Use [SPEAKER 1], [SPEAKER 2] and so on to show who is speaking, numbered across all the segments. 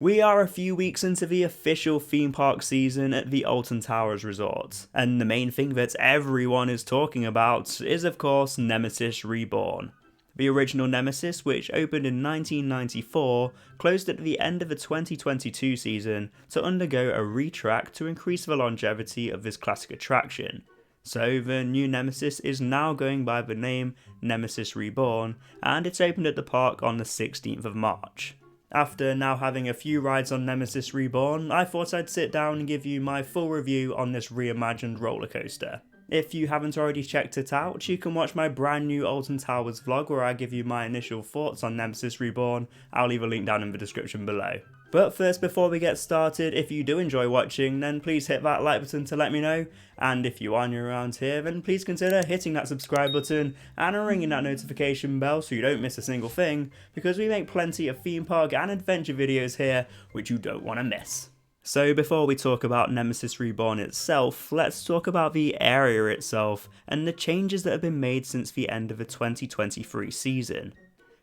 [SPEAKER 1] We are a few weeks into the official theme park season at the Alton Towers resort, and the main thing that everyone is talking about is of course Nemesis Reborn. The original Nemesis, which opened in 1994, closed at the end of the 2022 season to undergo a retrack to increase the longevity of this classic attraction. So the new Nemesis is now going by the name Nemesis Reborn, and it's opened at the park on the 16th of March. After now having a few rides on Nemesis Reborn, I thought I'd sit down and give you my full review on this reimagined roller coaster. If you haven't already checked it out, you can watch my brand new Alton Towers vlog where I give you my initial thoughts on Nemesis Reborn. I'll leave a link down in the description below. But first, before we get started, if you do enjoy watching, then please hit that like button to let me know, and if you are new around here, then please consider hitting that subscribe button and ringing that notification bell so you don't miss a single thing, because we make plenty of theme park and adventure videos here which you don't want to miss. So before we talk about Nemesis Reborn itself, let's talk about the area itself and the changes that have been made since the end of the 2023 season.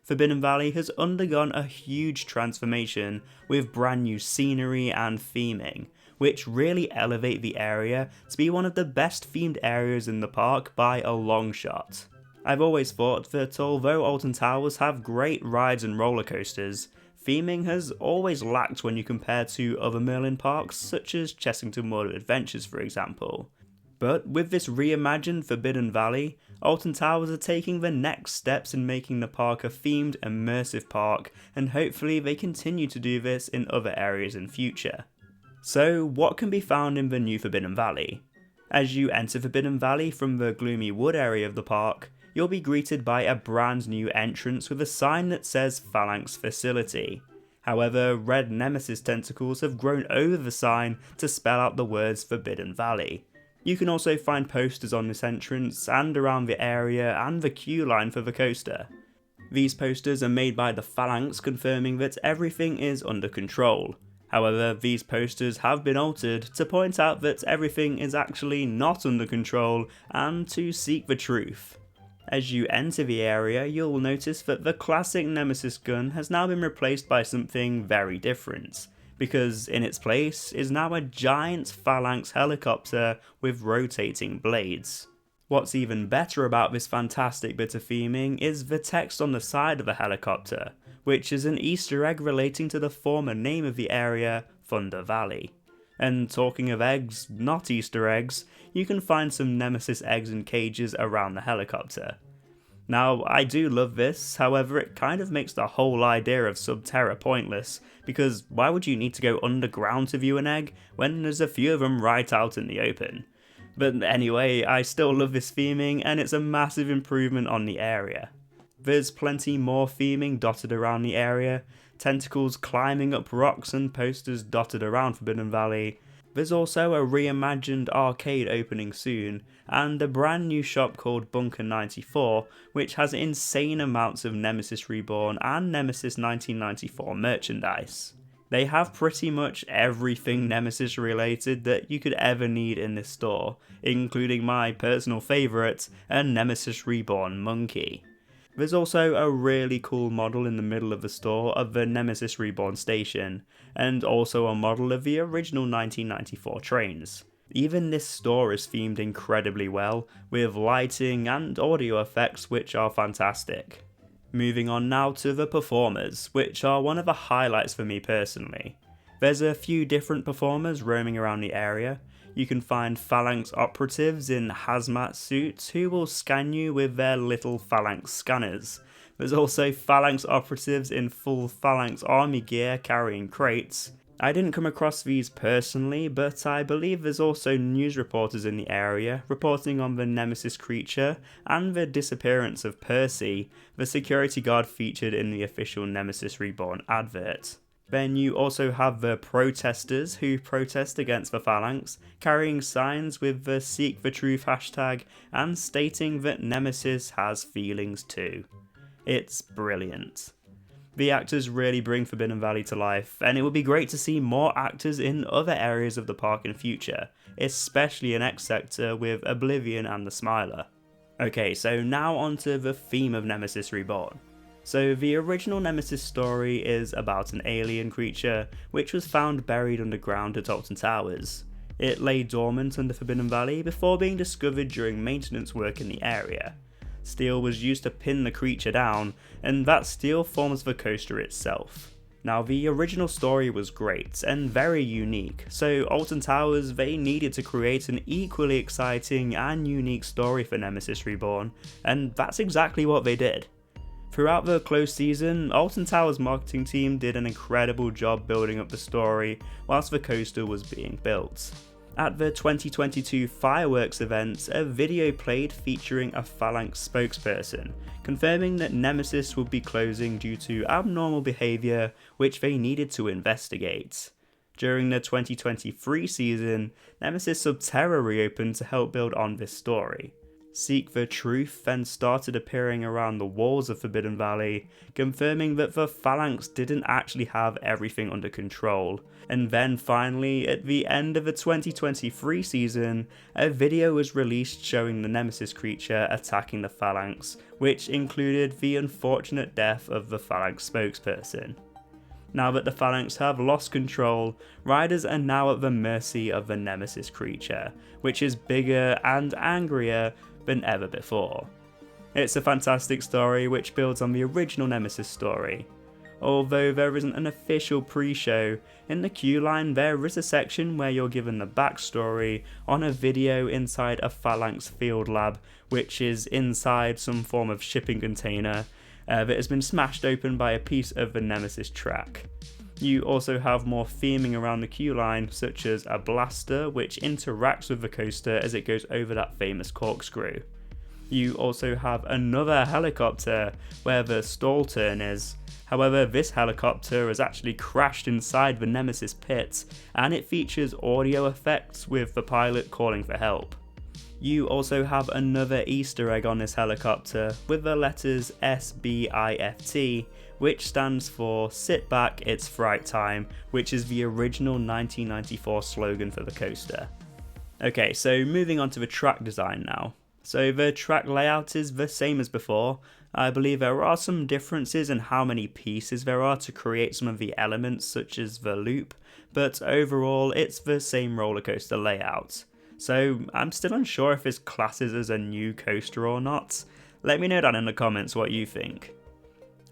[SPEAKER 1] Forbidden Valley has undergone a huge transformation with brand new scenery and theming, which really elevate the area to be one of the best themed areas in the park by a long shot. I've always thought that although Alton Towers have great rides and roller coasters, theming has always lacked when you compare to other Merlin parks such as Chessington World of Adventures for example. But with this reimagined Forbidden Valley, Alton Towers are taking the next steps in making the park a themed, immersive park, and hopefully they continue to do this in other areas in future. So what can be found in the new Forbidden Valley? As you enter Forbidden Valley from the gloomy wood area of the park, you'll be greeted by a brand new entrance with a sign that says Phalanx Facility. However, red Nemesis tentacles have grown over the sign to spell out the words Forbidden Valley. You can also find posters on this entrance and around the area and the queue line for the coaster. These posters are made by the Phalanx, confirming that everything is under control. However, these posters have been altered to point out that everything is actually not under control and to seek the truth. As you enter the area, you'll notice that the classic Nemesis gun has now been replaced by something very different, because in its place is now a giant Phalanx helicopter with rotating blades. What's even better about this fantastic bit of theming is the text on the side of the helicopter, which is an Easter egg relating to the former name of the area, Thunder Valley. And talking of eggs, not Easter eggs, you can find some Nemesis eggs in cages around the helicopter. Now, I do love this, however it kind of makes the whole idea of Subterra pointless, because why would you need to go underground to view an egg when there's a few of them right out in the open? But anyway, I still love this theming and it's a massive improvement on the area. There's plenty more theming dotted around the area, tentacles climbing up rocks and posters dotted around Forbidden Valley. There's also a reimagined arcade opening soon, and a brand new shop called Bunker 94, which has insane amounts of Nemesis Reborn and Nemesis 1994 merchandise. They have pretty much everything Nemesis related that you could ever need in this store, including my personal favourite, a Nemesis Reborn monkey. There's also a really cool model in the middle of the store of the Nemesis Reborn station, and also a model of the original 1994 trains. Even this store is themed incredibly well, with lighting and audio effects which are fantastic. Moving on now to the performers, which are one of the highlights for me personally. There's a few different performers roaming around the area. You can find Phalanx operatives in hazmat suits who will scan you with their little Phalanx scanners. There's also Phalanx operatives in full Phalanx army gear carrying crates. I didn't come across these personally, but I believe there's also news reporters in the area reporting on the Nemesis creature and the disappearance of Percy, the security guard featured in the official Nemesis Reborn advert. Then you also have the protesters who protest against the Phalanx, carrying signs with the Seek the Truth hashtag and stating that Nemesis has feelings too. It's brilliant. The actors really bring Forbidden Valley to life, and it would be great to see more actors in other areas of the park in future, especially in X Sector with Oblivion and the Smiler. Okay, so now onto the theme of Nemesis Reborn. So the original Nemesis story is about an alien creature which was found buried underground at Alton Towers. It lay dormant under Forbidden Valley before being discovered during maintenance work in the area. Steel was used to pin the creature down, and that steel forms the coaster itself. Now, the original story was great and very unique, so Alton Towers, they needed to create an equally exciting and unique story for Nemesis Reborn, and that's exactly what they did. Throughout the closed season, Alton Towers' marketing team did an incredible job building up the story whilst the coaster was being built. At the 2022 fireworks event, a video played featuring a Phalanx spokesperson, confirming that Nemesis would be closing due to abnormal behaviour which they needed to investigate. During the 2023 season, Nemesis Subterra reopened to help build on this story. Seek the Truth then started appearing around the walls of Forbidden Valley, confirming that the Phalanx didn't actually have everything under control. And then finally, at the end of the 2023 season, a video was released showing the Nemesis creature attacking the Phalanx, which included the unfortunate death of the Phalanx spokesperson. Now that the Phalanx have lost control, riders are now at the mercy of the Nemesis creature, which is bigger and angrier than ever before. It's a fantastic story which builds on the original Nemesis story. Although there isn't an official pre-show, in the queue line there is a section where you're given the backstory on a video inside a Phalanx field lab, which is inside some form of shipping container that has been smashed open by a piece of the Nemesis track. You also have more theming around the queue line, such as a blaster which interacts with the coaster as it goes over that famous corkscrew. You also have another helicopter where the stall turn is. However, this helicopter has actually crashed inside the Nemesis pit, and it features audio effects with the pilot calling for help. You also have another Easter egg on this helicopter with the letters SBIFT, which stands for Sit Back, It's Fright Time, which is the original 1994 slogan for the coaster. Okay, so moving on to the track design now. So the track layout is the same as before. I believe there are some differences in how many pieces there are to create some of the elements such as the loop, but overall it's the same roller coaster layout. So I'm still unsure if this classes as a new coaster or not. Let me know down in the comments what you think.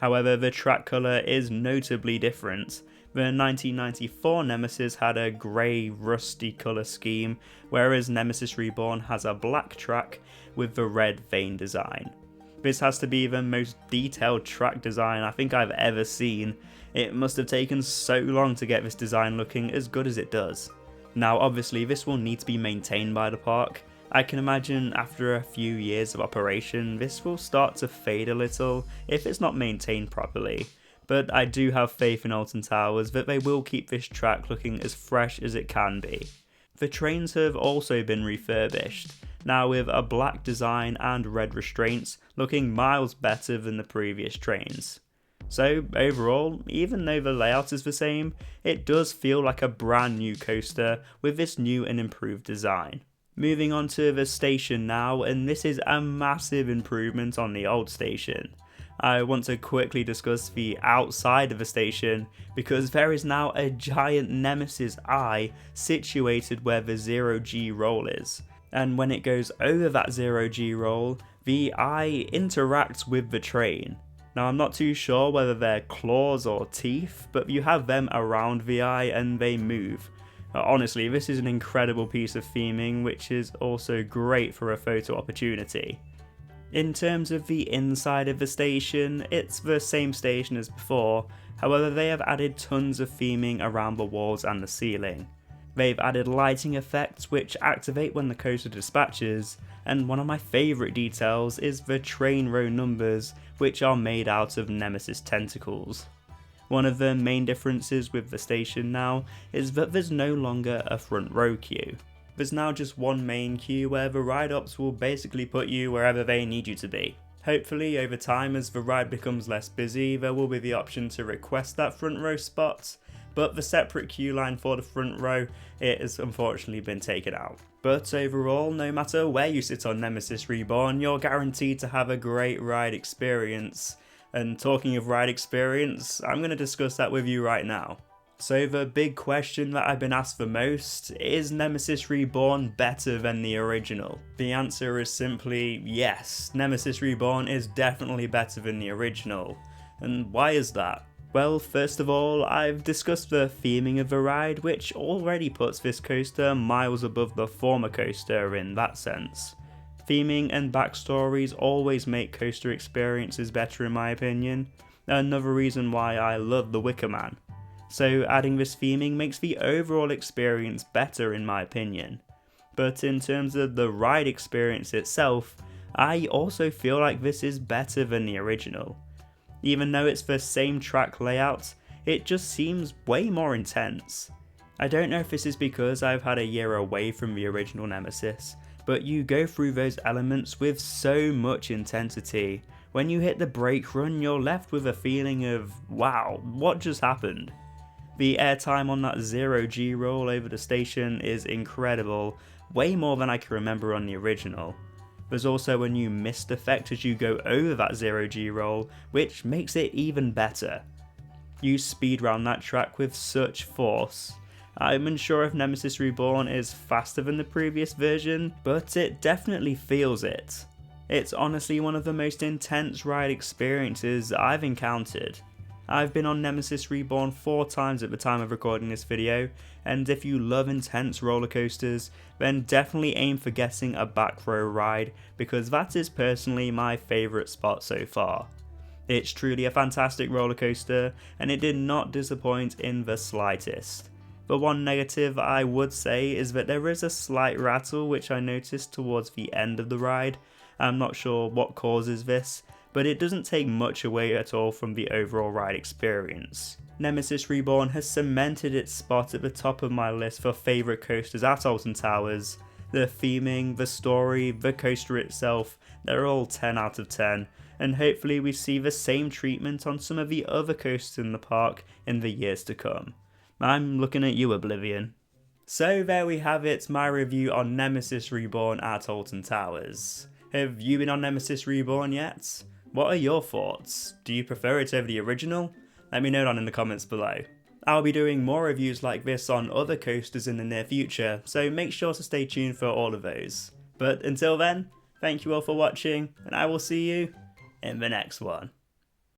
[SPEAKER 1] However, the track colour is notably different. The 1994 Nemesis had a grey, rusty colour scheme, whereas Nemesis Reborn has a black track with the red vein design. This has to be the most detailed track design I think I've ever seen. It must have taken so long to get this design looking as good as it does. Now obviously this will need to be maintained by the park. I can imagine after a few years of operation this will start to fade a little if it's not maintained properly, but I do have faith in Alton Towers that they will keep this track looking as fresh as it can be. The trains have also been refurbished, now with a black design and red restraints looking miles better than the previous trains. So overall, even though the layout is the same, it does feel like a brand new coaster with this new and improved design. Moving on to the station now, and this is a massive improvement on the old station. I want to quickly discuss the outside of the station because there is now a giant Nemesis eye situated where the 0G roll is. And when it goes over that 0G roll, the eye interacts with the train. Now I'm not too sure whether they're claws or teeth, but you have them around the eye and they move. Honestly, this is an incredible piece of theming which is also great for a photo opportunity. In terms of the inside of the station, it's the same station as before, however they have added tons of theming around the walls and the ceiling. They've added lighting effects which activate when the coaster dispatches, and one of my favourite details is the train row numbers which are made out of Nemesis tentacles. One of the main differences with the station now is that there's no longer a front row queue. There's now just one main queue where the ride ops will basically put you wherever they need you to be. Hopefully over time as the ride becomes less busy there will be the option to request that front row spot, but the separate queue line for the front row, it has unfortunately been taken out. But overall, no matter where you sit on Nemesis Reborn, you're guaranteed to have a great ride experience. And talking of ride experience, I'm going to discuss that with you right now. So the big question that I've been asked the most, is Nemesis Reborn better than the original? The answer is simply yes, Nemesis Reborn is definitely better than the original. And why is that? Well, first of all, I've discussed the theming of the ride, which already puts this coaster miles above the former coaster in that sense. Theming and backstories always make coaster experiences better in my opinion, another reason why I love the Wicker Man. So adding this theming makes the overall experience better in my opinion. But in terms of the ride experience itself, I also feel like this is better than the original. Even though it's the same track layout, it just seems way more intense. I don't know if this is because I've had a year away from the original Nemesis, but you go through those elements with so much intensity. When you hit the brake run, you're left with a feeling of, wow, what just happened? The airtime on that 0G roll over the station is incredible, way more than I can remember on the original. There's also a new mist effect as you go over that 0G roll, which makes it even better. You speed round that track with such force. I'm unsure if Nemesis Reborn is faster than the previous version, but it definitely feels it. It's honestly one of the most intense ride experiences I've encountered. I've been on Nemesis Reborn 4 times at the time of recording this video, and if you love intense roller coasters, then definitely aim for getting a back row ride, because that is personally my favourite spot so far. It's truly a fantastic roller coaster, and it did not disappoint in the slightest. The one negative I would say is that there is a slight rattle which I noticed towards the end of the ride. I'm not sure what causes this, but it doesn't take much away at all from the overall ride experience. Nemesis Reborn has cemented its spot at the top of my list for favourite coasters at Alton Towers. The theming, the story, the coaster itself, they're all 10 out of 10, and hopefully we see the same treatment on some of the other coasters in the park in the years to come. I'm looking at you, Oblivion. So there we have it, my review on Nemesis Reborn at Alton Towers. Have you been on Nemesis Reborn yet? What are your thoughts? Do you prefer it over the original? Let me know down in the comments below. I'll be doing more reviews like this on other coasters in the near future, so make sure to stay tuned for all of those. But until then, thank you all for watching, and I will see you in the next one.